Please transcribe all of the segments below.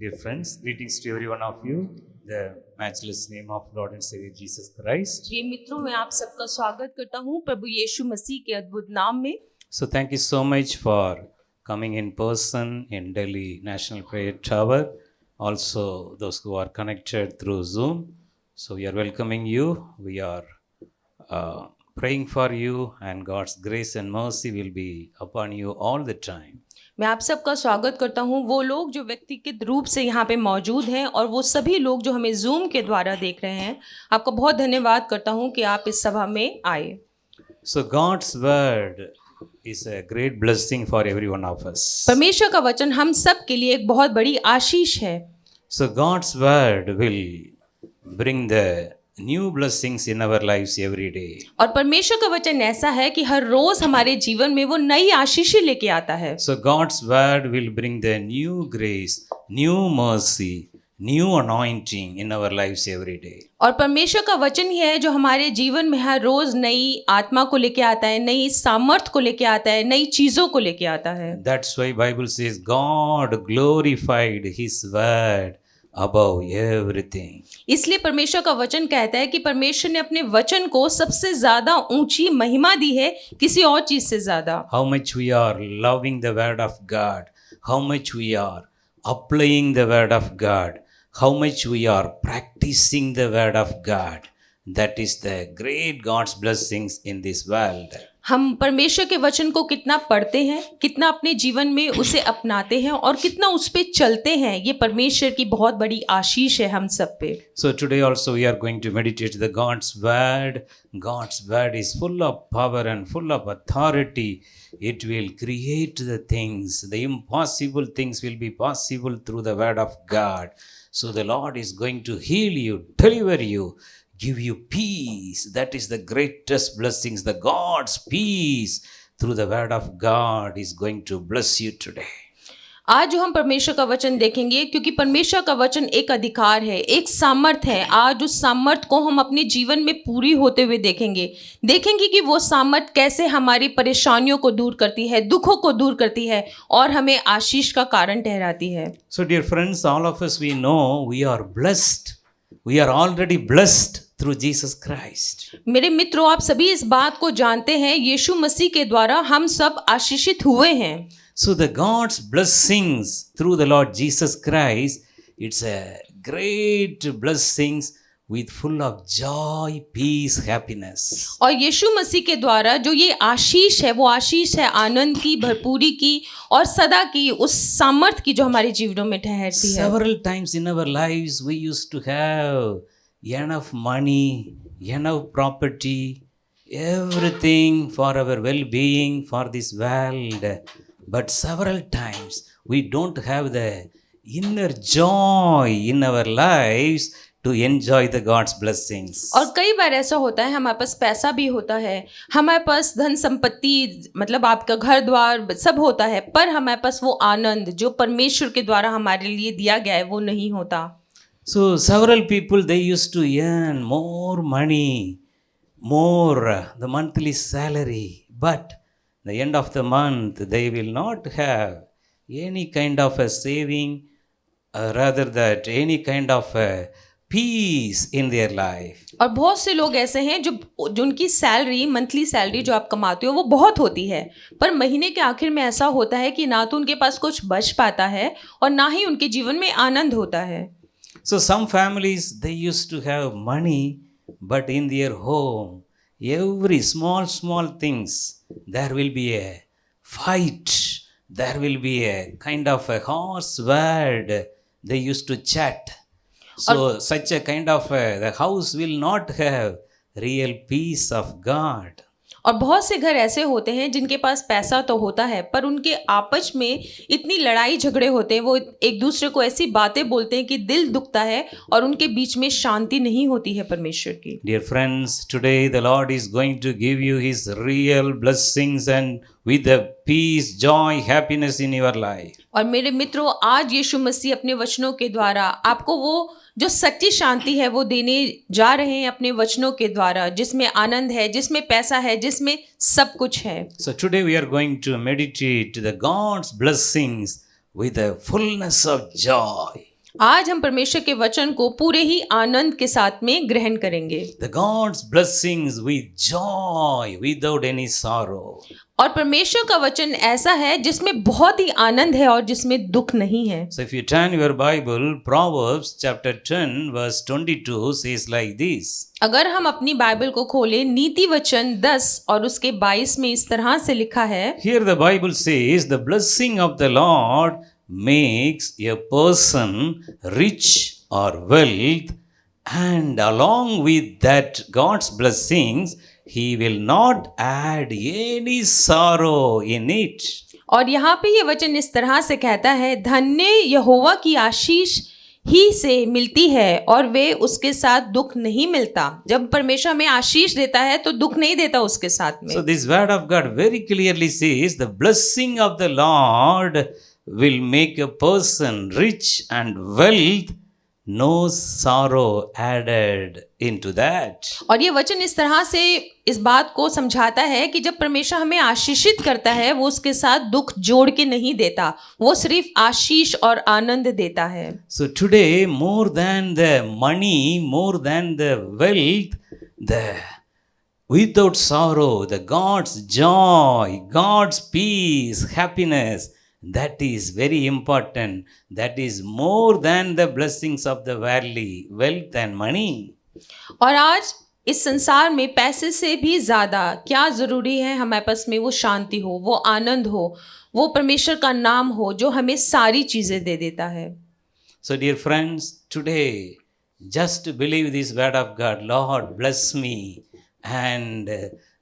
Dear friends, greetings to every one of you. The matchless name of Lord and Savior Jesus Christ. प्रिय मित्रों, मैं आप सबका स्वागत करता हूं प्रभु यीशु मसीह के अद्भुत नाम में। So thank you so much for coming in person in Delhi National Prayer Tower. Also those who are connected through Zoom. So we are welcoming you. We are praying for you, and God's grace and mercy will be upon you all the time. मैं आप सबका स्वागत करता हूं, वो लोग जो व्यक्तिगत रूप से यहाँ पे मौजूद हैं और वो सभी लोग जो हमें जूम के द्वारा देख रहे हैं। आपका बहुत धन्यवाद करता हूं कि आप इस सभा में आए। So God's word is a great blessing for every one of us. परमेश्वर का वचन हम सब के लिए एक बहुत बड़ी आशीष है। So God's word will bring the new blessings in our lives every day. और परमेश्वर का वचन ऐसा है कि हर रोज हमारे जीवन में वो नई आशीषें लेके आता है। So God's word will bring the new grace, new mercy, new anointing in our lives every day. और परमेश्वर का वचन ही है जो हमारे जीवन में हर रोज नई आत्मा को लेके आता है, नई सामर्थ को लेके आता है, नई चीजों को लेके आता है। That's why Bible says God glorified his word above everything. इसलिए परमेश्वर का वचन कहता है कि परमेश्वर ने अपने वचन को सबसे ज्यादा ऊंची महिमा दी है, किसी और चीज से ज्यादा। How much we are loving the word of God, how much we are applying the word of God, how much we are practicing the word of God. That is the great God's blessings in this world. हम परमेश्वर के वचन को कितना पढ़ते हैं, कितना अपने जीवन में उसे अपनाते हैं और कितना उस पे चलते हैं, ये परमेश्वर की बहुत बड़ी आशीष है हम सब पे। So today also we are going to meditate the God's word. God's word is full of power and full of authority. It will create the things. The impossible things will be possible through the word of God. So the Lord is going to heal you, deliver you, give you peace. That is the greatest blessings. The God's peace through the word of God is going to bless you today. आज जो हम परमेश्वर का वचन देखेंगे, क्योंकि परमेश्वर का वचन एक अधिकार है, एक सामर्थ है। आज उस सामर्थ को हम अपने जीवन में पूरी होते हुए देखेंगे कि वो सामर्थ कैसे हमारी परेशानियों को दूर करती है, दुखों को दूर करती है और हमें आशीष का कारण ठहराती है। So dear friends, all of us, we know we are blessed. We are already blessed through Jesus Christ. मेरे मित्रों, आप सभी इस बात को जानते हैं, यीशु मसीह के द्वारा हम सब आशीषित हुए हैं। So the God's blessings through the Lord Jesus Christ, it's a great blessings with full of joy, peace, happiness. और यीशु मसीह के द्वारा जो ये आशीष है, वो आशीष है आनंद की, भरपूरी की और सदा की, उस सामर्थ की जो हमारे जीवनों में ठहरती है। Several times in our lives we used to have enough money, enough property, everything for our well-being, for this world. But several times we don't have the inner joy in our lives to enjoy the God's blessings. और कई बार ऐसा होता है, हमारे पास पैसा भी होता है, हमारे पास धन संपत्ति, मतलब आपका घर द्वार सब होता है, पर हमारे पास वो आनंद जो परमेश्वर के द्वारा हमारे लिए दिया गया है वो नहीं होता। So several people, they used to earn more money, more the monthly salary, but the end of the month they will not have any kind of a saving, rather that any kind of a peace in their life. और बहुत से लोग ऐसे हैं जो उनकी salary, monthly salary जो आप कमाते हो वो बहुत होती है, पर महीने के आखिर में ऐसा होता है कि ना तो उनके पास कुछ बच पाता है और ना ही उनके जीवन में आनंद होता है। So some families, they used to have money, but in their home, every small things, there will be a fight, there will be a kind of a harsh word they used to chat. So such a kind of the house will not have real peace of God. और बहुत से घर ऐसे होते हैं जिनके पास पैसा तो होता है, पर उनके आपस में इतनी लड़ाई झगड़े होते हैं, वो एक दूसरे को ऐसी बातें बोलते हैं कि दिल दुखता है और उनके बीच में शांति नहीं होती है परमेश्वर की। Dear friends, today the Lord is going to give you His real blessings and with the peace, joy, happiness in your life. और मेरे मित्रों, आज यीशु मसीह अपने वचनों के द्वारा आपको वो जो सच्ची शांति है वो देने जा रहे हैं अपने वचनों के द्वारा, जिसमें आनंद है, जिसमें पैसा है, जिसमें सब कुछ है। So today we are going to meditate the God's blessings with a fullness of joy. आज हम परमेश्वर के वचन को पूरे ही आनंद के साथ में ग्रहण करेंगे The God's blessings with joy without any sorrow. और परमेश्वर का वचन ऐसा है जिसमें बहुत ही आनंद है और जिसमें दुख नहीं है। So if you turn your Bible, Proverbs chapter 10 verse 22 says like this. अगर हम अपनी बाइबल को खोलें, नीति वचन 10 और उसके 22 में इस तरह से लिखा है। Here the Bible says, the blessing of the Lord makes a person rich or wealth, and along with that God's blessings, he will not add any sorrow in it. और यहाँ पे ये वचन इस तरह से कहता है, धन्य यहोवा की आशीष ही से मिलती है और वे उसके साथ दुख नहीं मिलता। जब परमेश्वर हमें आशीष देता है तो दुख नहीं देता उसके साथ में। So this word of God very clearly says, the blessing of the Lord will make a person rich and wealth, no sorrow added into that. और ये वचन इस तरह से इस बात को समझाता है कि जब परमेश्वर हमें आशीषित करता है वो उसके साथ दुख जोड़ के नहीं देता, वो सिर्फ आशीष और आनंद देता है। So today, more than the money, more than the wealth, the without sorrow, the God's joy, God's peace, happiness, that is very important. That is more than the blessings of the worldly, wealth and money. और आज इस संसार में पैसे से भी ज़्यादा क्या ज़रूरी है हमारे पास में वो शांति हो, वो आनंद हो, वो परमेश्वर का नाम हो जो हमें सारी चीज़ें दे देता है। So dear friends, today just believe this word of God. Lord, bless me, and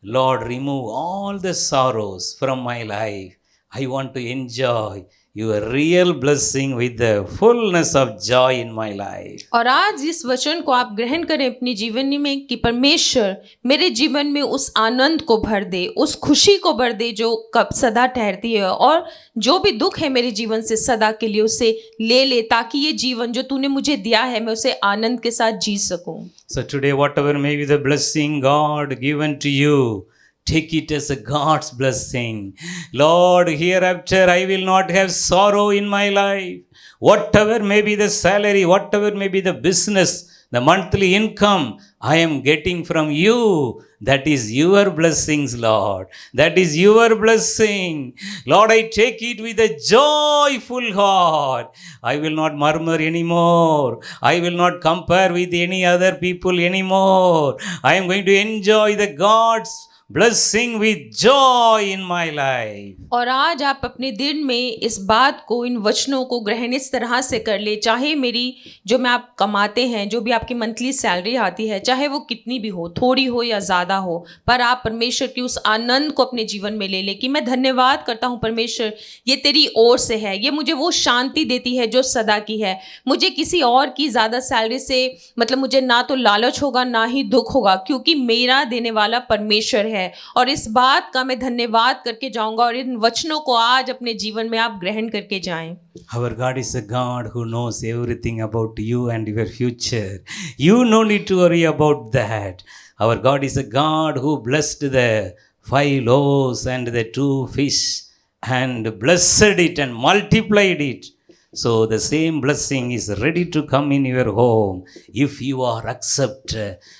Lord, remove all the sorrows from my life. I want to enjoy your real blessing with the fullness of joy in my life. और आज इस वचन को आप ग्रहण करें अपनी जीवन में कि परमेश्वर मेरे जीवन में उस आनंद को भर दे, उस खुशी को भर दे जो कब सदा ठहरती है, और जो भी दुख है मेरे जीवन से सदा के लिए उसे ले ले, ताकि ये जीवन जो तूने मुझे दिया है मैं उसे आनंद के साथ जी सकूं। So today, whatever may be the blessing God given to you, take it as a God's blessing. Lord, hereafter I will not have sorrow in my life. Whatever may be the salary, whatever may be the business, the monthly income I am getting from you, that is your blessings, Lord. That is your blessing. Lord, I take it with a joyful heart. I will not murmur anymore. I will not compare with any other people anymore. I am going to enjoy the God's blessing with joy in my life. और आज आप अपने दिल में इस बात को, इन वचनों को ग्रहण इस तरह से कर ले, चाहे मेरी जो मैं आप कमाते हैं, जो भी आपकी मंथली सैलरी आती है, चाहे वो कितनी भी हो, थोड़ी हो या ज़्यादा हो, पर आप परमेश्वर की उस आनंद को अपने जीवन में ले ले कि मैं धन्यवाद करता हूँ परमेश्वर, ये तेरी ओर से है, ये मुझे वो शांति देती है जो सदा की है। मुझे किसी और की ज़्यादा सैलरी से मतलब मुझे ना तो लालच होगा ना ही दुख होगा, क्योंकि मेरा देने वाला परमेश्वर है। और इस बात का मैं धन्यवाद करके जाऊंगा और इन वचनों को आज अपने जीवन में आप ग्रहण करके जाएं। Our God is a God who knows everything about you and your future. You no need to worry about that. Our God is a God who blessed the 5 loaves and the 2 fish and blessed it and multiplied it. So the same blessing is ready to come in your home if you are accept.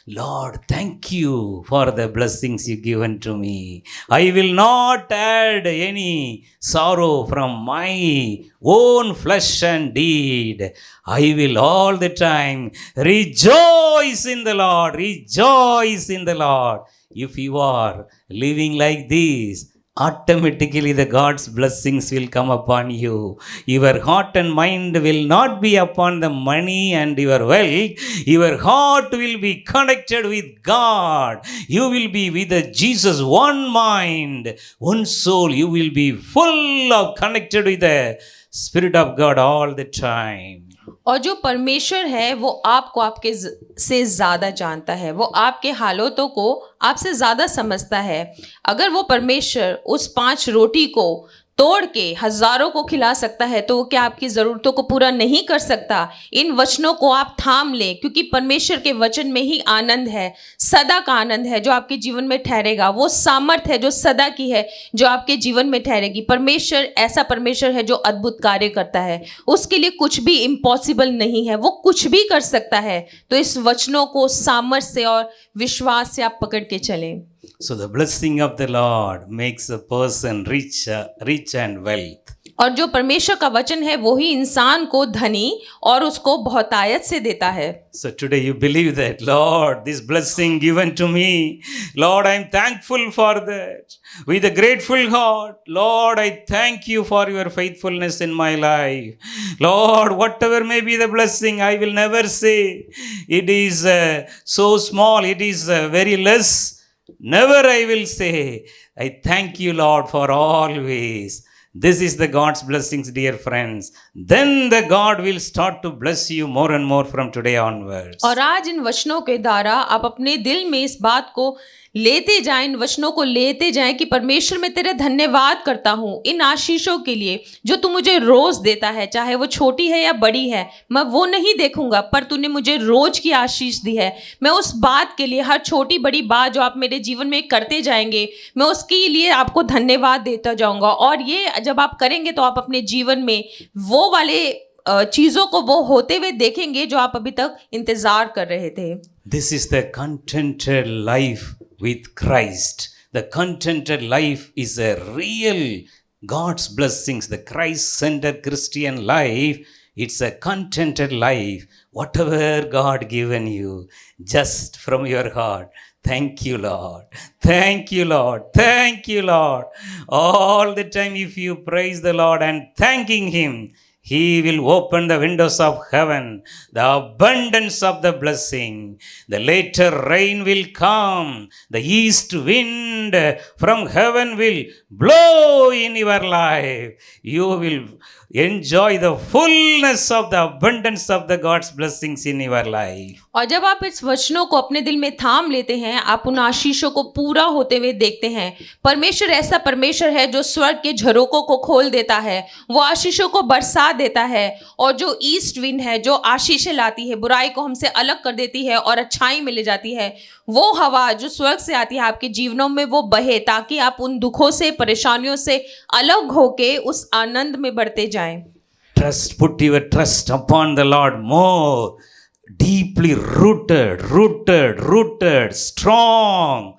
Lord, thank you for the blessings you given to me. I will not add any sorrow from my own flesh and deed. I will all the time rejoice in the Lord. Rejoice in the Lord. If you are living like this, automatically the God's blessings will come upon you. Your heart and mind will not be upon the money and your wealth. Your heart will be connected with God. You will be with the Jesus, one mind, one soul. You will be full of connected with the Spirit of God all the time. और जो परमेश्वर है वो आपको आपके से ज़्यादा जानता है, वो आपके हालातों को आपसे ज़्यादा समझता है। अगर वो परमेश्वर उस 5 रोटी को तोड़ के हजारों को खिला सकता है, तो वो क्या आपकी ज़रूरतों को पूरा नहीं कर सकता? इन वचनों को आप थाम लें, क्योंकि परमेश्वर के वचन में ही आनंद है, सदा का आनंद है जो आपके जीवन में ठहरेगा। वो सामर्थ है जो सदा की है, जो आपके जीवन में ठहरेगी। परमेश्वर ऐसा परमेश्वर है जो अद्भुत कार्य करता है। उसके लिए कुछ भी इम्पॉसिबल नहीं है, वो कुछ भी कर सकता है। तो इस वचनों को सामर्थ से और विश्वास से आप पकड़ के चलें। So the blessing of the Lord makes a person rich and wealth. और जो परमेश्वर का वचन है वो ही इंसान को धनी और उसको बहुतायत से देता है। So today you believe that, Lord, this blessing given to me, Lord, I am thankful for that. With a grateful heart, Lord, I thank you for your faithfulness in my life. Lord, whatever may be the blessing, I will never say it is so small, it is very less. Never I will say, I thank you, Lord, for always. This is the God's blessings, dear friends. Then the God will start to bless you more and more from today onwards. और आज इन वचनों के द्वारा आप अपने दिल में इस बात को लेते जाएं, इन वचनों को लेते जाएं कि परमेश्वर मैं तेरे धन्यवाद करता हूँ इन आशीषों के लिए जो तू मुझे रोज देता है, चाहे वो छोटी है या बड़ी है, मैं वो नहीं देखूंगा, पर तूने मुझे रोज की आशीष दी है। मैं उस बात के लिए, हर छोटी बड़ी बात जो आप मेरे जीवन में करते जाएंगे, मैं उसके लिए आपको धन्यवाद देता जाऊंगा। और ये जब आप करेंगे तो आप अपने जीवन में वो वाले चीज़ों को वो होते हुए देखेंगे जो आप अभी तक इंतजार कर रहे थे। This is the contented life with Christ. The contented life is a real God's blessings. The Christ-centered Christian life, it's a contented life. Whatever God given you, just from your heart, thank you, Lord. Thank you, Lord. Thank you, Lord. All the time if you praise the Lord and thanking Him, He will open the windows of heaven, the abundance of the blessing. The later rain will come. The east wind from heaven will blow in your life. You will enjoy the fullness of the abundance of the God's blessings in your life. और जब आप इस वचनों को अपने दिल में थाम लेते हैं, आप उन आशीषों को पूरा होते हुए देखते हैं। परमेश्वर ऐसा परमेश्वर है जो स्वर्ग के झरोकों को खोल देता है, वो आशीषों को बरसा देता है। और जो ईस्ट विंड है जो आशीषें लाती है, बुराई को हमसे अलग कर देती है और अच्छाई में ले जाती है, वो हवा जो स्वर्ग से आती है आपके जीवनों में वो बहे, ताकि आप उन दुखों से, परेशानियों से अलग होके उस आनंद में बढ़ते जाएं। Trust, put your trust upon the Lord more. Deeply rooted, strong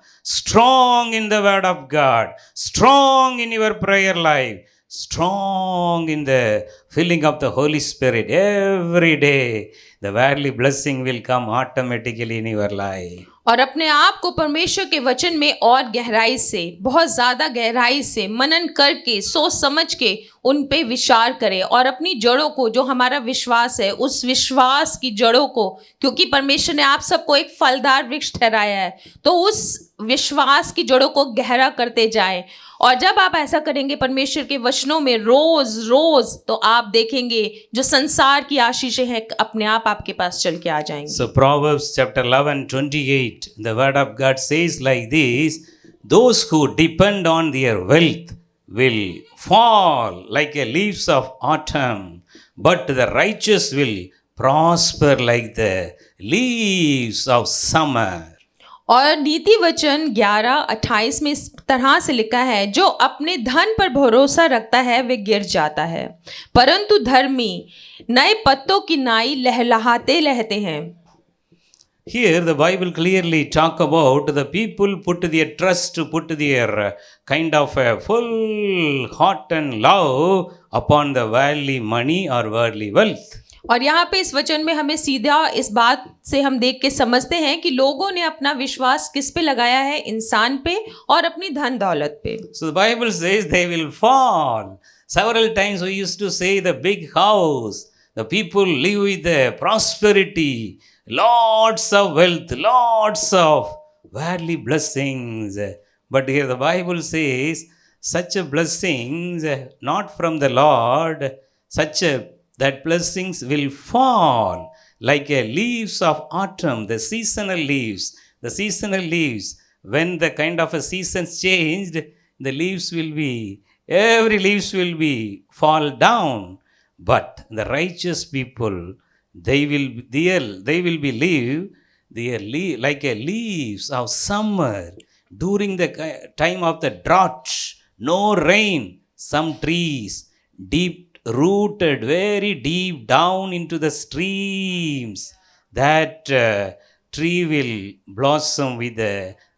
in the word of God, strong in your prayer life, strong in the filling of the Holy Spirit. Every day, the worldly blessing will come automatically in your life. और अपने आप को परमेश्वर के वचन में और गहराई से, बहुत ज़्यादा गहराई से मनन करके, सोच समझ के उन पे विचार करें। और अपनी जड़ों को, जो हमारा विश्वास है, उस विश्वास की जड़ों को, क्योंकि परमेश्वर ने आप सबको एक फलदार वृक्ष ठहराया है, तो उस विश्वास की जड़ों को गहरा करते जाएं। और जब आप ऐसा करेंगे परमेश्वर के वचनों में रोज रोज, तो आप देखेंगे जो संसार की आशीषें हैं अपने आप आपके पास चल के आ जाएंगी। So Proverbs chapter 11:28, the word of God says like this: those who depend on their wealth will fall like a leaves of autumn, but the righteous will prosper like the leaves of summer. और नीति वचन 11:28 में इस तरह से लिखा है, जो अपने धन पर भरोसा रखता है वे गिर जाता है, परंतु धर्मी नए पत्तों की नाई लहलहाते रहते हैं। Here the Bible clearly talk about the people put their trust, put their kind of a full heart and love upon the worldly money or worldly wealth. और यहाँ पे इस वचन में हमें सीधा इस बात से हम देख के समझते हैं कि लोगों ने अपना विश्वास किस पे लगाया है, इंसान पे और अपनी धन दौलत पे। So the Bible says they will fall. Several times we used to say the big house, the people live with the prosperity, lots of wealth, lots of worldly blessings. But here the Bible says such a blessings not from the Lord, that blessings will fall like a leaves of autumn, the seasonal leaves. The seasonal leaves, when the kind of a seasons changed, the leaves will be every leaves will be fall down, but the righteous people, they will be like a leaves of summer during the time of the drought, no rain. Some trees deep rooted very deep down into the streams, that tree will blossom with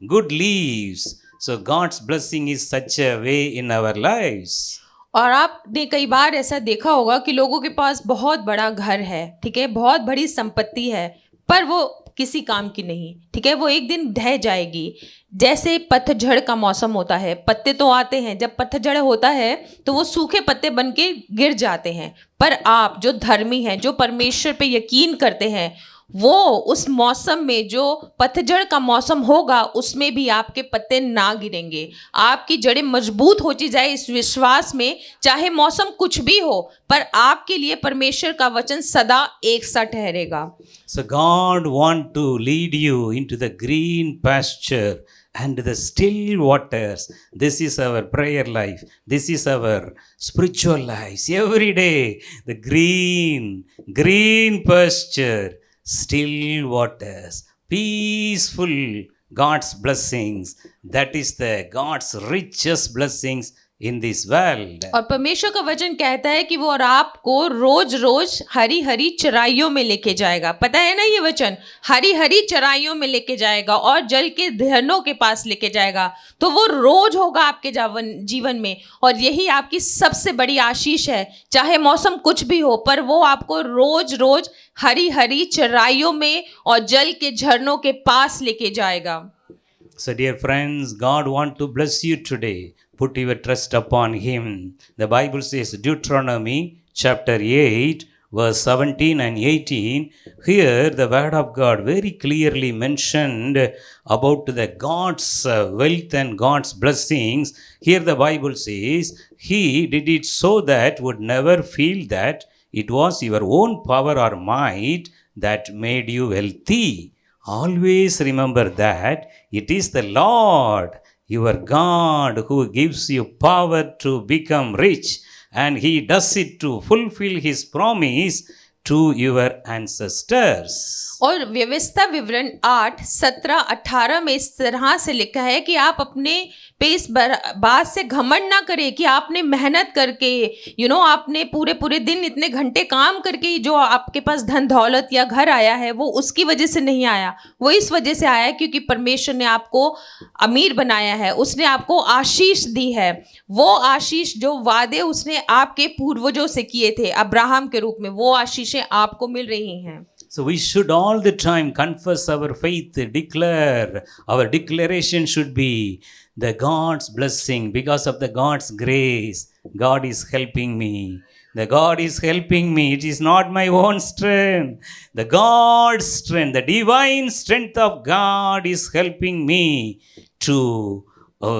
good leaves. So God's blessing is such a way in our lives. और आपने कई बार ऐसा देखा होगा कि लोगों के पास बहुत बड़ा घर है, ठीक है, बहुत बड़ी संपत्ति है, पर वो किसी काम की नहीं, ठीक है, वो एक दिन ढह जाएगी। जैसे पतझड़ का मौसम होता है, पत्ते तो आते हैं, जब पतझड़ होता है तो वो सूखे पत्ते बन के गिर जाते हैं। पर आप जो धर्मी हैं, जो परमेश्वर पे यकीन करते हैं, वो उस मौसम में, जो पतझड़ का मौसम होगा, उसमें भी आपके पत्ते ना गिरेंगे। आपकी जड़ें मजबूत होती जाए इस विश्वास में, चाहे मौसम कुछ भी हो, पर आपके लिए परमेश्वर का वचन सदा एक सा ठहरेगा। So God want to lead you into the green pasture and the still waters. This is our prayer life. This is our spiritual lives. Every day, the green pasture, still waters, peaceful God's blessings. That is the God's richest blessings in this world. और परमेश्वर का वचन कहता है कि वो और आपको रोज रोज हरी हरी चराइयों में लेके जाएगा। पता है ना, ये वचन हरी हरी चराइयों में लेके जाएगा और जल के झरनों के पास लेके जाएगा। तो वो रोज होगा आपके जीवन में, और यही आपकी सबसे बड़ी आशीष है। चाहे मौसम कुछ भी हो, पर वो आपको रोज रोज हरी हरी चराइयों में और जल के झरनों के पास लेके जाएगा। So dear friends, God want to bless you today. Put your trust upon Him. The Bible says, Deuteronomy chapter 8, verse 17 and 18. Here the word of God very clearly mentioned about the God's wealth and God's blessings. Here the Bible says, He did it so that would never feel that it was your own power or might that made you wealthy. Always remember that it is the Lord, your God, who gives you power to become rich, and He does it to fulfill His promise to your ancestors. और व्यवस्था विवरण 8, 17, 18 में इस तरह से लिखा है कि आप अपने पे इस बात से घमंड ना करें कि आपने मेहनत करके आपने पूरे दिन इतने घंटे काम करके जो आपके पास धन दौलत या घर आया है, वो उसकी वजह से नहीं आया। वो इस वजह से आया क्योंकि परमेश्वर ने आपको अमीर बनाया है, उसने आपको आशीष दी है। वो आशीष जो वादे उसने आपके पूर्वजों से किए थे अब्राहम के रूप में, वो आशीषें आपको मिल रही हैं। So we should all the time confess our faith, declare. Our declaration should be the God's blessing because of the God's grace. God is helping me. The God is helping me. It is not my own strength. The God's strength, the divine strength of God is helping me to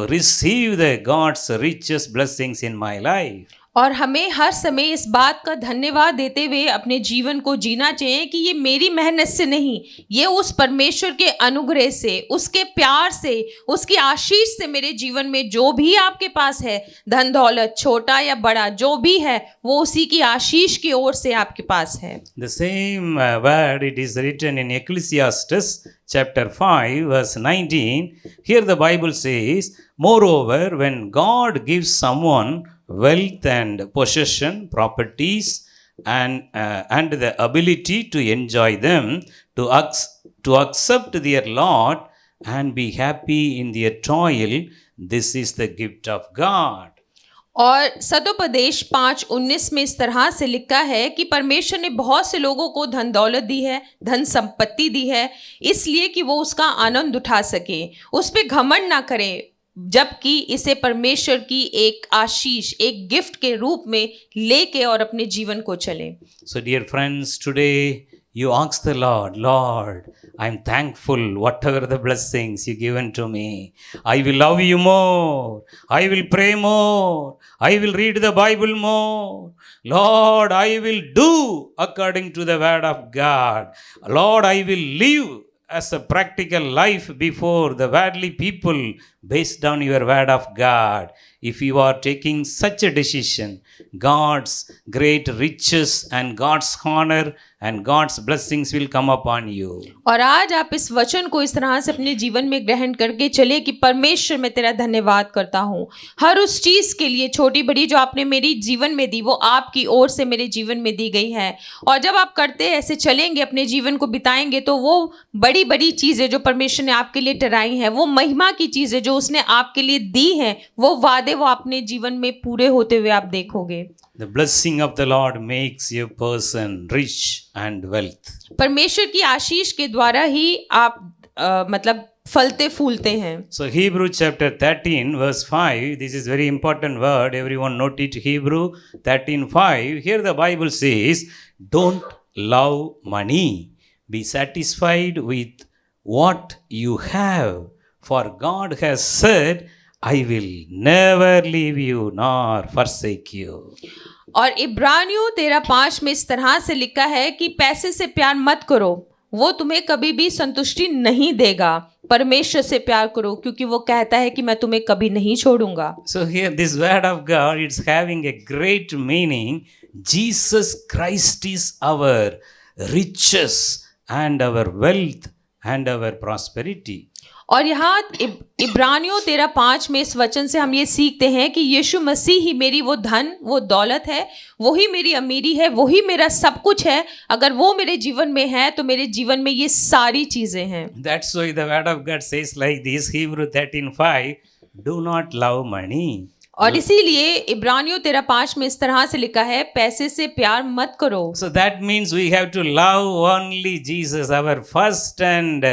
receive the God's richest blessings in my life. और हमें हर समय इस बात का धन्यवाद देते हुए अपने जीवन को जीना चाहिए कि ये मेरी मेहनत से नहीं, ये उस परमेश्वर के अनुग्रह से, उसके प्यार से, उसकी आशीष से मेरे जीवन में जो भी आपके पास है, धन दौलत छोटा या बड़ा जो भी है, वो उसी की आशीष की ओर से आपके पास है। The same word it is written in Ecclesiastes chapter 5 verse 19. Here the Bible says, moreover, when God gives someone wealth and possession, properties, and the ability to enjoy them, to accept their lot and be happy in their toil, this is the gift of God. और सदोपदेश 5:19 में इस तरह से लिखा है कि परमेश्वर ने बहुत से लोगों को धन दौलत दी है, धन संपत्ति दी है, इसलिए कि वो उसका आनंद उठा सके, उस पे घमंड ना करें, जबकि इसे परमेश्वर की एक आशीष, एक गिफ्ट के रूप में लेके और अपने जीवन को चलें। So dear friends, today you ask the Lord, Lord, I'm thankful whatever the blessings you given to me. I will love you more. I will pray more. I will read the Bible more. Lord, I will do according to the word of God. Lord, I will live as a practical life before the worldly people based on your word of God. If you are taking such a decision, God's great riches and God's honor and God's blessings will come upon you. और आज आप इस वचन को इस तरह से अपने जीवन में ग्रहण करके चले कि परमेश्वर मैं तेरा धन्यवाद करता हूँ हर उस चीज़ के लिए, छोटी बड़ी, जो आपने मेरी जीवन में दी, वो आपकी ओर से मेरे जीवन में दी गई है। और जब आप करते ऐसे चलेंगे, अपने जीवन को बिताएंगे, तो वो बड़ी बड़ी चीज़ें जो परमेश्वर ने आपके लिए ठहराई हैं, वो महिमा की चीज़ें जो उसने आपके लिए दी हैं, वो वादे वो अपने जीवन में पूरे होते हुए आप देखोगे। The blessing of the Lord makes a person rich and wealth. परमेश्वर की आशीष के द्वारा ही आप मतलब फलते फूलते हैं। So Hebrew chapter 13 verse 5, this is very important word, everyone note it. Hebrew 13:5, here the Bible says, don't love money, be satisfied with what you have, for God has said, I will never leave you nor forsake you. और इब्रानियों 13:5 में इस तरह से लिखा है कि पैसे से प्यार मत करो, वो तुम्हें कभी भी संतुष्टि नहीं देगा। परमेश्वर से प्यार करो, क्योंकि वो कहता है कि मैं तुम्हें कभी नहीं छोड़ूंगा। So here this word of God, it's having a great meaning. Jesus Christ is our riches and our wealth and our prosperity. और यहाँ इब्रानियों 13:5 में इस वचन से हम ये सीखते हैं कि यीशु मसीह ही मेरी वो धन, वो दौलत है, वही मेरी अमीरी है, वही मेरा सब कुछ है। अगर वो मेरे जीवन में है तो मेरे जीवन में ये सारी चीज़ें हैं। That's why the word of God says like this, Hebrew 13:5, do not love money. और इसीलिए इब्रानियों 13:5 में इस तरह से लिखा है, पैसे से प्यार मत करो। So that means we have to love only Jesus, our first and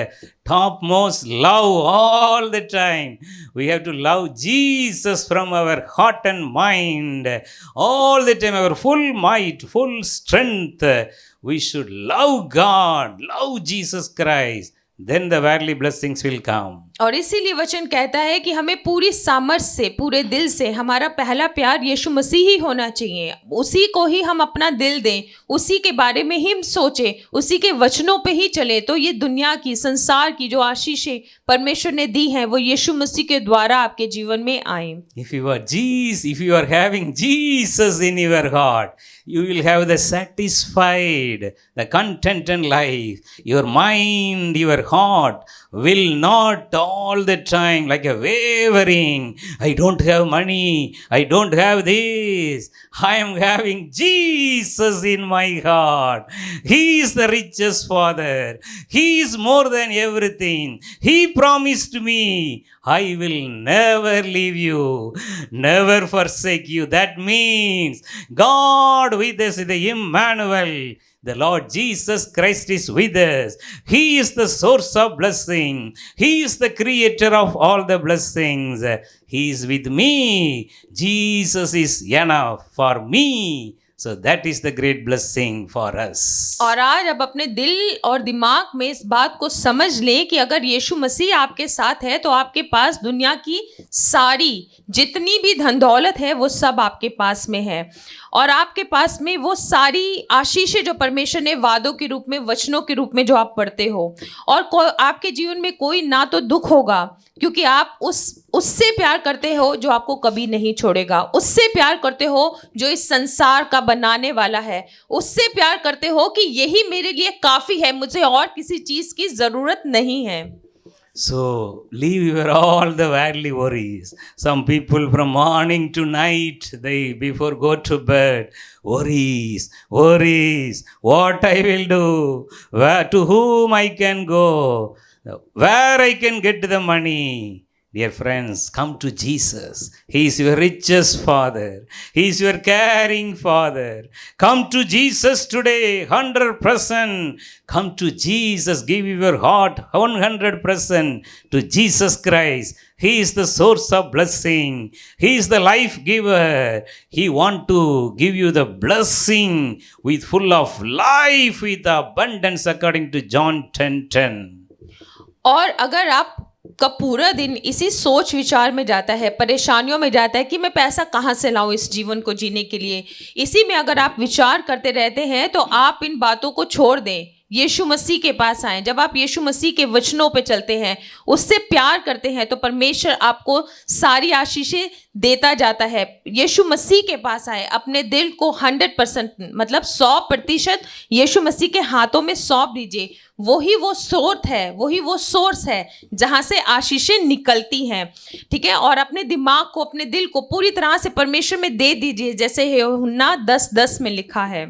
topmost love all the time. We have to love Jesus from our heart and mind all the time, our full might, full strength. We should love God, love Jesus Christ. Then the worldly blessings will come. और इसीलिए वचन कहता है कि हमें पूरी सामर्थ से, पूरे दिल से, हमारा पहला प्यार यीशु मसीह ही होना चाहिए। उसी को ही हम अपना दिल दें, उसी के बारे में ही हम सोचें, उसी के वचनों पे ही चले, तो ये दुनिया की, संसार की जो आशीषें परमेश्वर ने दी हैं, वो यीशु मसीह के द्वारा आपके जीवन में आए। If you are having Jesus in your heart, you will have the satisfied, the contented life. Your mind, your heart will not all the time like a wavering. I don't have money. I don't have this. I am having Jesus in my heart. He is the richest Father. He is more than everything. He promised me, I will never leave you, never forsake you. That means God with us, the Emmanuel. The Lord Jesus Christ is with us. He is the source of blessing. He is the creator of all the blessings. He is with me. Jesus is enough for me. So that is the great blessing for us. और आज अब अपने दिल और दिमाग में इस बात को समझ लें कि अगर यीशु मसीह आपके साथ है तो आपके पास दुनिया की सारी जितनी भी धन दौलत है वो सब आपके पास में है। और आपके पास में वो सारी आशीषें जो परमेश्वर ने वादों के रूप में, वचनों के रूप में जो आप पढ़ते हो, और आपके जीवन में कोई ना तो दुख होगा, क्योंकि आप उससे प्यार करते हो जो आपको कभी नहीं छोड़ेगा, उससे प्यार करते हो जो इस संसार का बनाने वाला है, उससे प्यार करते हो कि यही मेरे लिए काफ़ी है, मुझे और किसी चीज़ की ज़रूरत नहीं है। So leave your all the worldly worries. Some people from morning to night, they before go to bed, worries, what I will do, where to whom I can go, where I can get the money. Dear friends, come to Jesus. He is your richest Father. He is your caring Father. Come to Jesus today, 100%. Come to Jesus. Give your heart 100% to Jesus Christ. He is the source of blessing. He is the life giver. He wants to give you the blessing with full of life, with abundance according to John 10:10. और अगर आप का पूरा दिन इसी सोच विचार में जाता है, परेशानियों में जाता है कि मैं पैसा कहाँ से लाऊं इस जीवन को जीने के लिए, इसी में अगर आप विचार करते रहते हैं तो आप इन बातों को छोड़ दें। यीशु मसीह के पास आएं, जब आप यीशु मसीह के वचनों पे चलते हैं, उससे प्यार करते हैं, तो परमेश्वर आपको सारी आशीषें देता जाता है। यीशु मसीह के पास आए, अपने दिल को 100% मतलब 100% यीशु मसीह के हाथों में सौंप दीजिए। वही वो सोर्स है, वही वो सोर्स है जहाँ से आशीषें निकलती हैं, ठीक है। और अपने दिमाग को, अपने दिल को पूरी तरह से परमेश्वर में दे दीजिए, जैसे यूहन्ना 10:10 में लिखा है।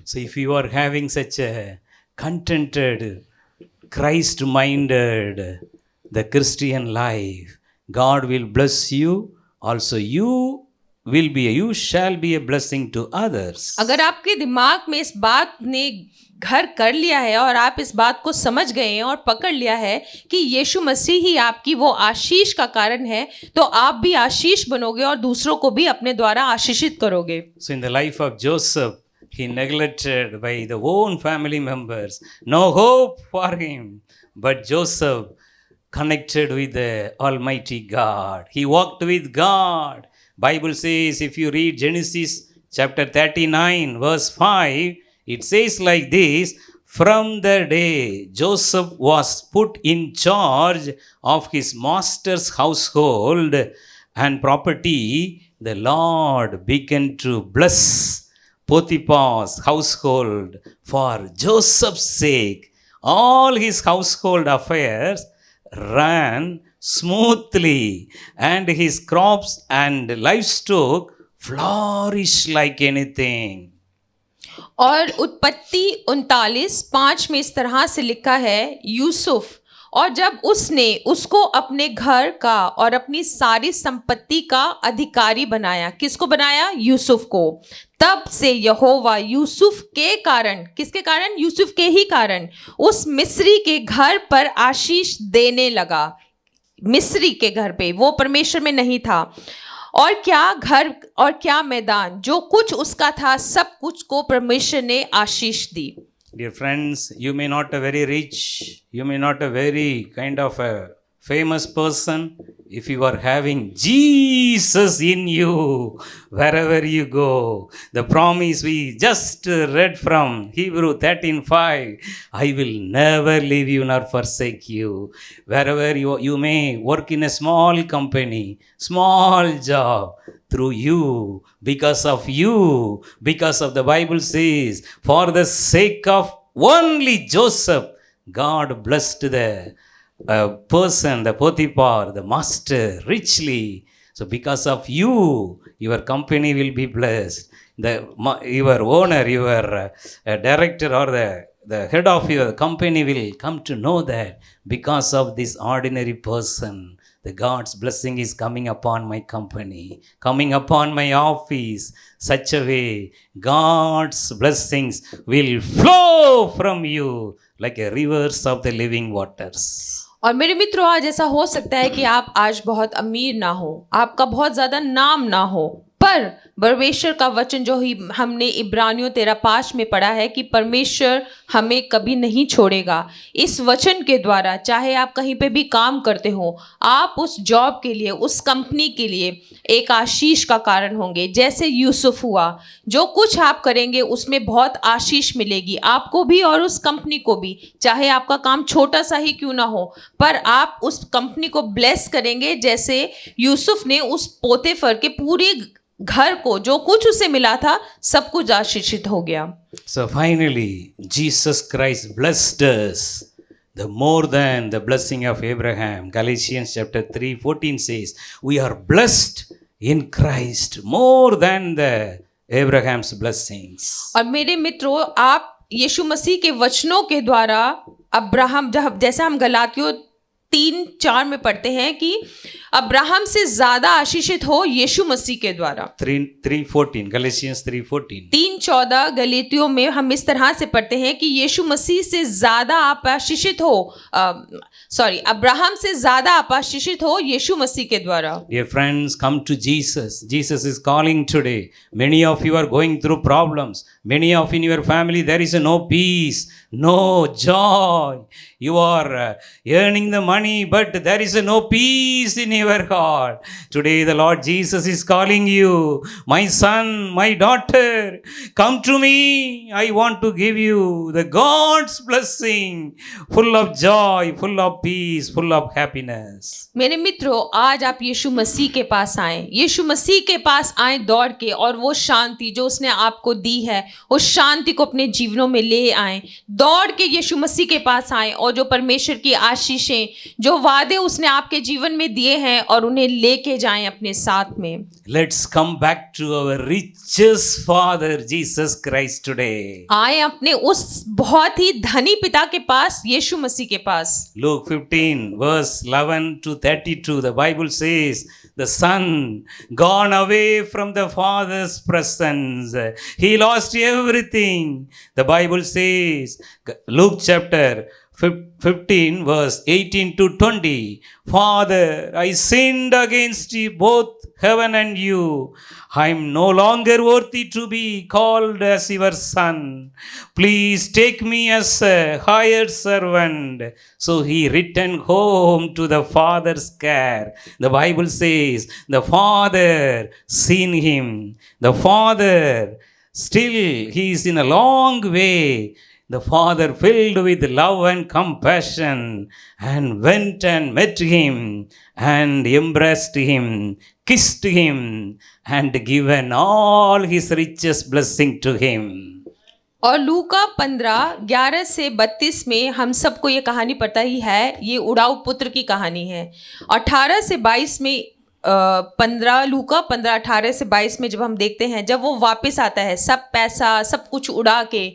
So if you are having such a contented, Christ-minded, the Christian life, God will bless you. Also, you shall be a blessing to others. अगर आपके दिमाग में इस बात ने घर कर लिया है और आप इस बात को समझ गए हैं और पकड़ लिया है कि यीशु मसीह ही आपकी वो आशीष का कारण है, तो आप भी आशीष बनोगे और दूसरों को भी अपने द्वारा आशीषित करोगे। So in the life of Joseph, he neglected by the own family members, no hope for him, but Joseph connected with the Almighty God. He walked with God. Bible says, if you read Genesis chapter 39 verse 5, it says like this: from the day Joseph was put in charge of his master's household and property, the Lord began to bless Potiphar's household for Joseph's sake. All his household affairs ran smoothly, and his crops and livestock flourished like anything. और उत्पत्ति 39:5 में इस तरह से लिखा है, यूसुफ, और जब उसने उसको अपने घर का और अपनी सारी संपत्ति का अधिकारी बनाया। किसको बनाया? यूसुफ को। तब से यहोवा यूसुफ के कारण, किसके कारण? यूसुफ के ही कारण, उस मिस्री के घर पर आशीष देने लगा। मिस्री के घर पे, वो परमेश्वर में नहीं था। और क्या घर और क्या मैदान, जो कुछ उसका था, सब कुछ को परमेश्वर ने आशीष दी। Dear friends, you may not a very rich, you may not a very kind of a famous person. If you are having Jesus in you, wherever you go, the promise we just read from Hebrew 13:5, I will never leave you nor forsake you. Wherever you may work in a small company, small job, through you, because of the Bible says, for the sake of only Joseph, God blessed the person, the Potiphar, the master, richly. So because of you, your company will be blessed. Your owner, your director, or the head of your company will come to know that because of this ordinary person, the God's blessing is coming upon my company, coming upon my office. Such a way, God's blessings will flow from you like a rivers of the living waters. और मेरे मित्रों, आज ऐसा हो सकता है कि आप आज बहुत अमीर ना हो, आपका बहुत ज़्यादा नाम ना हो, पर परमेश्वर का वचन जो ही हमने इब्रानियों 13:5 में पढ़ा है कि परमेश्वर हमें कभी नहीं छोड़ेगा। इस वचन के द्वारा, चाहे आप कहीं पे भी काम करते हो, आप उस जॉब के लिए, उस कंपनी के लिए एक आशीष का कारण होंगे। जैसे यूसुफ हुआ, जो कुछ आप करेंगे उसमें बहुत आशीष मिलेगी आपको भी और उस कंपनी को भी। चाहे आपका काम छोटा सा ही क्यों ना हो, पर आप उस कंपनी को ब्लेस करेंगे, जैसे यूसुफ ने उस पोतीफर के पूरे घर को, जो कुछ उसे मिला था, सब कुछ आशीषित हो गया। So finally, Jesus Christ blessed us the more than the blessing of Abraham. Galatians chapter 3:14 says, we are blessed in Christ more than the Abraham's blessings. और मेरे मित्रों, आप यीशु मसीह के वचनों के द्वारा अब्राहम, जैसा हम गलातियों 3:4 में पढ़ते हैं कि अब्राहम से ज्यादा आशीषित हो यीशु मसीह के द्वारा। 3:14 Galatians 3:14 3:14 गलातियों में हम इस तरह से पढ़ते हैं कि यीशु मसीह से ज्यादा आप आशीषित हो, अब्राहम से ज्यादा आप आशीषित हो यीशु मसीह के द्वारा। Dear friends, come to Jesus. Jesus is calling today. Many of you are going through problems. Many of in your family there is no peace, no joy. You are earning the money money, but there is no peace in your heart. Today the Lord Jesus is calling you, my son, my daughter, come to me. I want to give you the God's blessing, full of joy, full of peace, full of happiness. मेरे मित्रों, आज आप यीशु मसीह के पास आए, यीशु मसीह के पास आए दौड़ के, और वो शांति जो उसने आपको दी है, उस शांति को अपने जीवनों में ले आए। दौड़ के यीशु मसीह के पास आए और जो परमेश्वर की आशीषें, जो वादे उसने आपके जीवन में दिए हैं, और उन्हें लेके जाएं अपने साथ में। Let's come back to our richest Father, Jesus Christ today. आए अपने उस बहुत ही धनी पिता के पास, यीशु मसीह के पास। Luke 15 verse 11 to 32, the Bible says, the son gone away from the father's presence, he lost everything. The Bible says, Luke chapter 15 verse 18 to 20, Father, I sinned against you, both heaven and you. I am no longer worthy to be called as your son. Please take me as a hired servant. So he returned home to the father's care. The Bible says, the father seen him. The father, still he is in a long way. The father, filled with love and compassion, and went and met him and embraced him, kissed him, and given all his richest blessing to him. और लूका 15:11 से 32 में हम सबको ये कहानी पता ही है, ये उड़ाऊ पुत्र की कहानी है। 18 से 22 में 15 लूका 15:18 से 22 में जब हम देखते हैं, जब वो वापस आता है सब पैसा सब कुछ उड़ा के,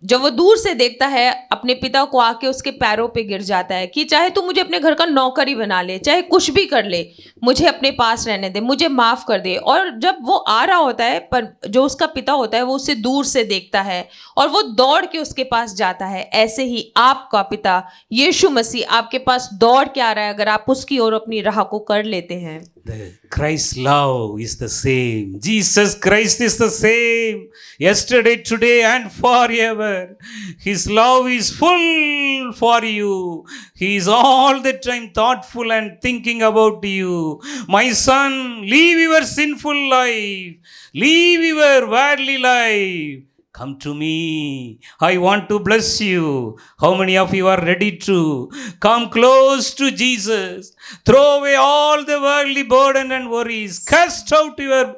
जब वो दूर से देखता है अपने पिता को, आके उसके पैरों पे गिर जाता है कि चाहे तू मुझे अपने घर का नौकर ही बना ले, चाहे कुछ भी कर ले, मुझे अपने पास रहने दे, मुझे माफ़ कर दे। और जब वो आ रहा होता है, पर जो उसका पिता होता है वो उसे दूर से देखता है और वो दौड़ के उसके पास जाता है। ऐसे ही आपका पिता यीशु मसीह आपके पास दौड़ के आ रहा है, अगर आप उसकी ओर अपनी राह को कर लेते हैं। The Christ's love is the same. Jesus Christ is the same yesterday, today and forever. His love is full for you. He is all the time thoughtful and thinking about you. My son, leave your sinful life. Leave your worldly life. Come to me. I want to bless you. How many of you are ready to come close to Jesus? Throw away all the worldly burden and worries. Cast out your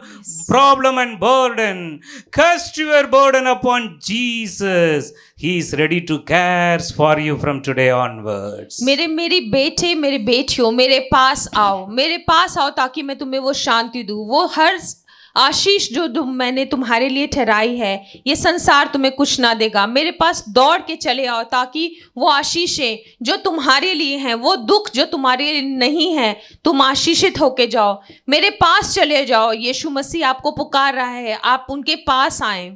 problem and burden. Cast your burden upon Jesus. He is ready to care for you from today onwards. मेरे बेटे, मेरे बेटियों, मेरे पास आओ ताकि मैं तुम्हें वो शांति दूँ, वो हर आशीष जो मैंने तुम्हारे लिए ठहराई है। ये संसार तुम्हें कुछ ना देगा। मेरे पास दौड़ के चले आओ ताकि वो आशीषें जो तुम्हारे लिए हैं, वो दुख जो तुम्हारे लिए नहीं है, तुम आशीषित होके जाओ। मेरे पास चले जाओ। यीशु मसीह आपको पुकार रहा है, आप उनके पास आएं।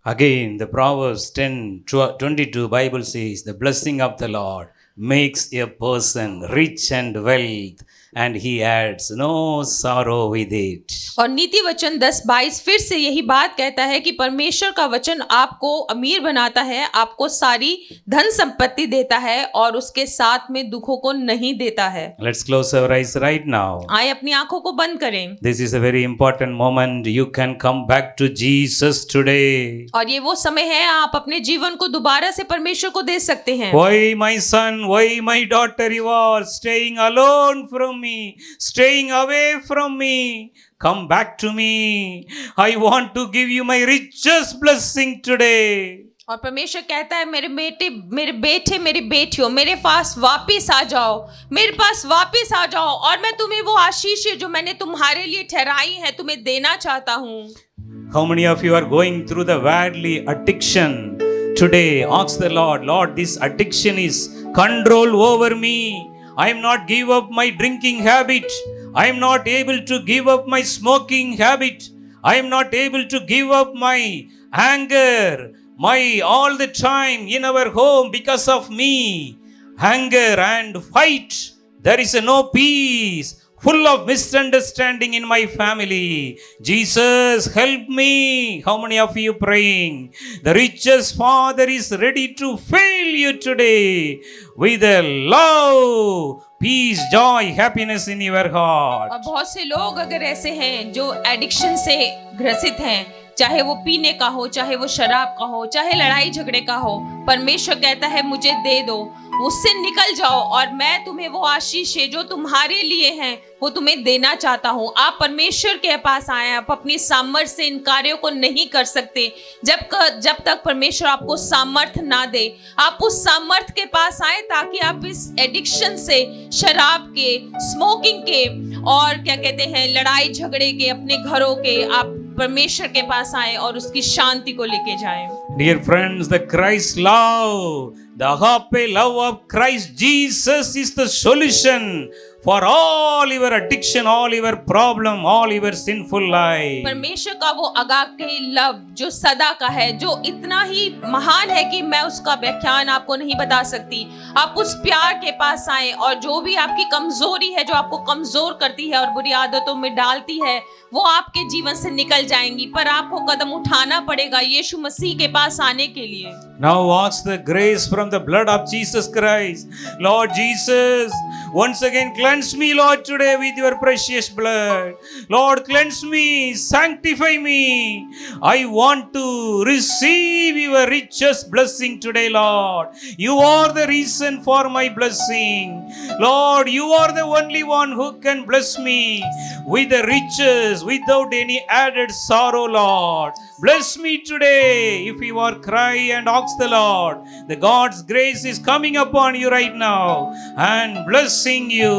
Again, the Proverbs 10:22 Bible says, the blessing of the Lord makes a person rich and wealth, and he adds no sorrow with it. और नीति वचन 10:22 फिर से यही बात कहता है कि परमेश्वर का वचन आपको अमीर बनाता है, आपको सारी धन संपत्ति देता है और उसके साथ में दुखों को नहीं देता है। Let's close our eyes right now. आइए अपनी आंखों को बंद करें। This is a very important moment. You can come back to Jesus today. और ये वो समय है, आप अपने जीवन को दोबारा से परमेश्वर को दे सकते हैं। Why my son, why my daughter, you are staying alone from me, staying away from me? Come back to me. I want to give you my richest blessing today. और परमेश्वर कहता है, मेरे बेटे, मेरी बेटियों, मेरे पास वापिस आ जाओ, मेरे पास वापिस आ जाओ, और मैं तुम्हें वो आशीष जो मैंने तुम्हारे लिए ठहराई है तुम्हें देना चाहता हूँ। How many of you are going through the worldly addiction? Today, ask the Lord, Lord, this addiction is control over me. I am not give up my drinking habit. I am not able to give up my smoking habit. I am not able to give up my anger, my all the time in our home because of me. Anger and fight. There is no peace. full of misunderstanding in my family. Jesus, help me. How many of you praying? The richest Father is ready to fill you today with a love, peace, joy, happiness in your heart. और बहुत से लोग अगर ऐसे हैं जो addiction से ग्रसित हैं, चाहे वो पीने का हो, चाहे वो शराब का हो, चाहे लड़ाई झगड़े का हो, परमेश्वर कहता है मुझे दे दो, उससे निकल जाओ और मैं तुम्हें वो आशीष है जो तुम्हारे लिए है वो तुम्हें देना चाहता हूँ। आप परमेश्वर के पास आए, आप अपनी सामर्थ्य से इन कार्यों को नहीं कर सकते जब तक परमेश्वर आपको सामर्थ्य ना दे। आप उस सामर्थ्य के पास आए ताकि आप इस एडिक्शन से, शराब के, स्मोकिंग के और क्या कहते हैं लड़ाई झगड़े के, अपने घरों के, आप परमेश्वर के पास आए और उसकी शांति को लेके जाएं। Dear friends, the Christ love, the agape love of Christ Jesus is the solution for all your addiction, all your problem, all your sinful life. परमेश्वर का वो अगापे लव जो सदा का है, जो इतना ही महान है कि मैं उसका व्याख्यान आपको नहीं बता सकती। आप उस प्यार के पास आए और जो भी आपकी कमजोरी है, जो आपको कमजोर करती है और बुरी आदतों में डालती है, वो आपके जीवन से निकल जाएंगी, पर आपको कदम उठाना पड़ेगा यीशु मसीह के पास आने के लिए। Now ask the grace from the blood of Jesus Christ. Lord Jesus, once again cleanse me, Lord, today with your precious blood. Lord, cleanse me, sanctify me. I want to receive your richest blessing today, Lord. You are the reason for my blessing. Lord, you are the only one who can bless me with the riches, without any added sorrow, Lord. Bless me today. If you are cry and ask the Lord, the God's grace is coming upon you right now and blessing you.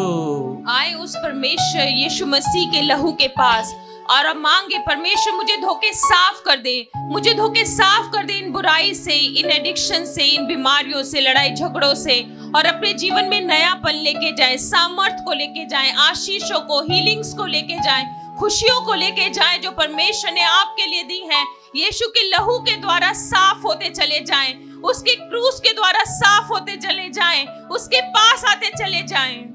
आए उस परमेश्वर यीशु मसीह के लहू के पास और अब मांगे, परमेश्वर मुझे धोखे साफ कर दे, मुझे धोखे साफ कर दे इन बुराई से, इन एडिक्शन से, इन बीमारियों से, लड़ाई झगड़ों से, और अपने जीवन में नयापन लेके जाए, सामर्थ को लेके जाए, आशीषों को, हीलिंग्स को लेके जाए, खुशियों को लेके जाए जो परमेश्वर ने आपके लिए दी है। यीशु के लहू के द्वारा साफ होते चले जाएं, उसके क्रूस के द्वारा साफ होते चले जाएं, उसके पास आते चले जाएं।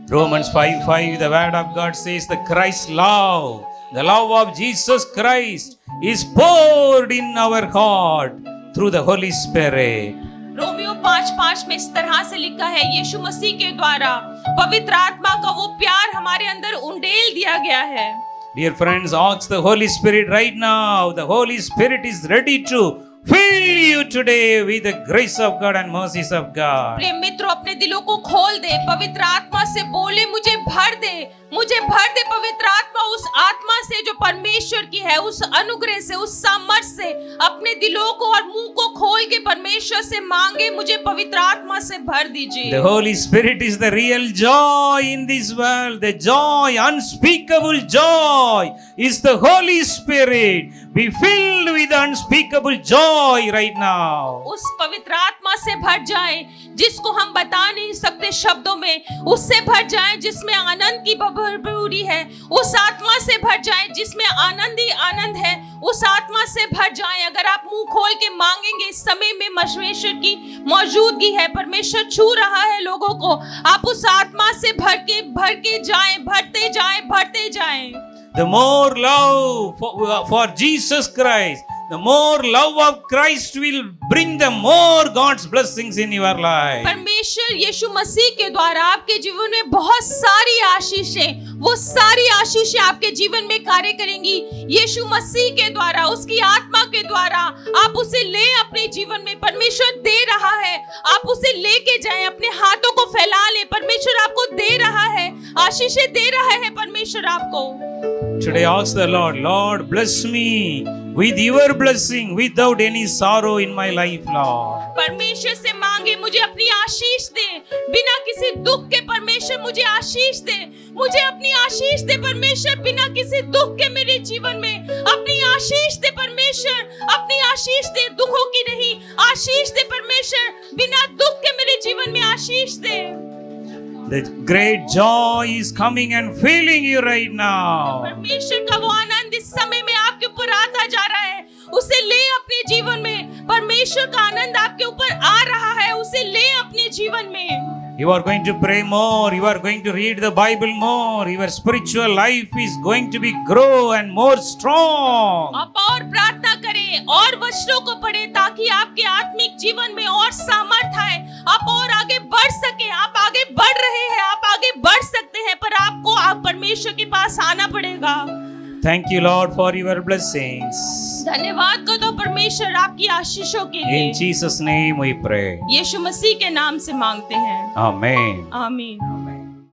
Romans 5:5, the word of God says the Christ love, the love of Jesus Christ is poured in our heart through the Holy Spirit. Romeo 5:5 में इस तरह से लिखा है, यीशु मसीह के द्वारा पवित्र आत्मा का वो प्यार हमारे अंदर उंडेल दिया गया है। Dear friends, ask the Holy Spirit right now. The Holy Spirit is ready to fill you today with the grace of God and mercies of God. प्रिय मित्रों, अपने दिलों को खोल दे, पवित्र आत्मा से बोले मुझे भर दे, मुझे भर दे पवित्र आत्मा, उस आत्मा से जो परमेश्वर की है, उस अनुग्रह से, उस सामर्थ्य से। अपने दिलों को और मुंह को खोल के परमेश्वर से मांगे, मुझे पवित्र आत्मा से भर दीजिए। The Holy Spirit is the real joy in this world. The joy, unspeakable joy is the Holy Spirit. Be filled with unspeakable joy right now. उस पवित्र आत्मा से भर जाएं जिसको हम बता नहीं सकते शब्दों में, उससे भर जाएं जिसमें आनंद की भरपूरी है, उस आत्मा से भर जाएं जिसमें आनंद ही आनंद है, उस आत्मा से भर जाएं। अगर आप मुंह खोल के मांगेंगे, इस समय में परमेश्वर की मौजूदगी है, परमेश्वर छू रहा है लोगों को। आप उस आत्मा से भर के जाएं, भरते जाएं, भरते जाएं। The more love for Jesus Christ, the more love of Christ will bring the more God's blessings in your life. परमेश्वर यीशु मसीह के द्वारा आपके जीवन में बहुत सारी आशीषें, वो सारी आशीषें आपके जीवन में कार्य करेंगी। यीशु मसीह के द्वारा, उसकी आत्मा के द्वारा आप उसे ले अपने जीवन में, परमेश्वर दे रहा है, आप उसे लेके जाएं, अपने हाथों को फैला ले, परमेश्वर आपको दे रहा है, आशीषें दे रहा है परमेश्वर आपको। Today ask the Lord, Lord, bless me with your blessing without any sorrow in my life, Lord. परमेश्वर से मांगे, मुझे अपनी आशीष दे, बिना किसी दुख के। परमेश्वर मुझे आशीष दे, मुझे अपनी आशीष दे परमेश्वर, बिना किसी दुख के मेरे जीवन में अपनी आशीष दे परमेश्वर, अपनी आशीष दे, दुखों की नहीं, आशीष दे परमेश्वर, बिना दुख के मेरे जीवन में आशीष दे। The great joy is coming and filling you right now. परमेश्वर का वो आनंद इस समय में आपके ऊपर आता जा रहा है, उसे ले अपने जीवन में। परमेश्वर का आनंद आपके ऊपर आ रहा है, उसे ले अपने जीवन में। You are going to pray more. You are going to read the Bible more. Your spiritual life is going to be grow and more strong. आप और प्रार्थना करें और वचनों को पढ़ें ताकि आपके आत्मिक जीवन में और सामर्थ आए, आप और आगे बढ़ सके। आप आगे बढ़ रहे हैं, आप आगे बढ़ सकते हैं, पर आपको आप परमेश्वर के पास आना पड़ेगा। Thank you, Lord, for your blessings. धन्यवाद कर दो परमेश्वर आपकी आशीषों के लिए। In Jesus' name we pray. यीशु मसीह के नाम से मांगते हैं, Amen. आमीन।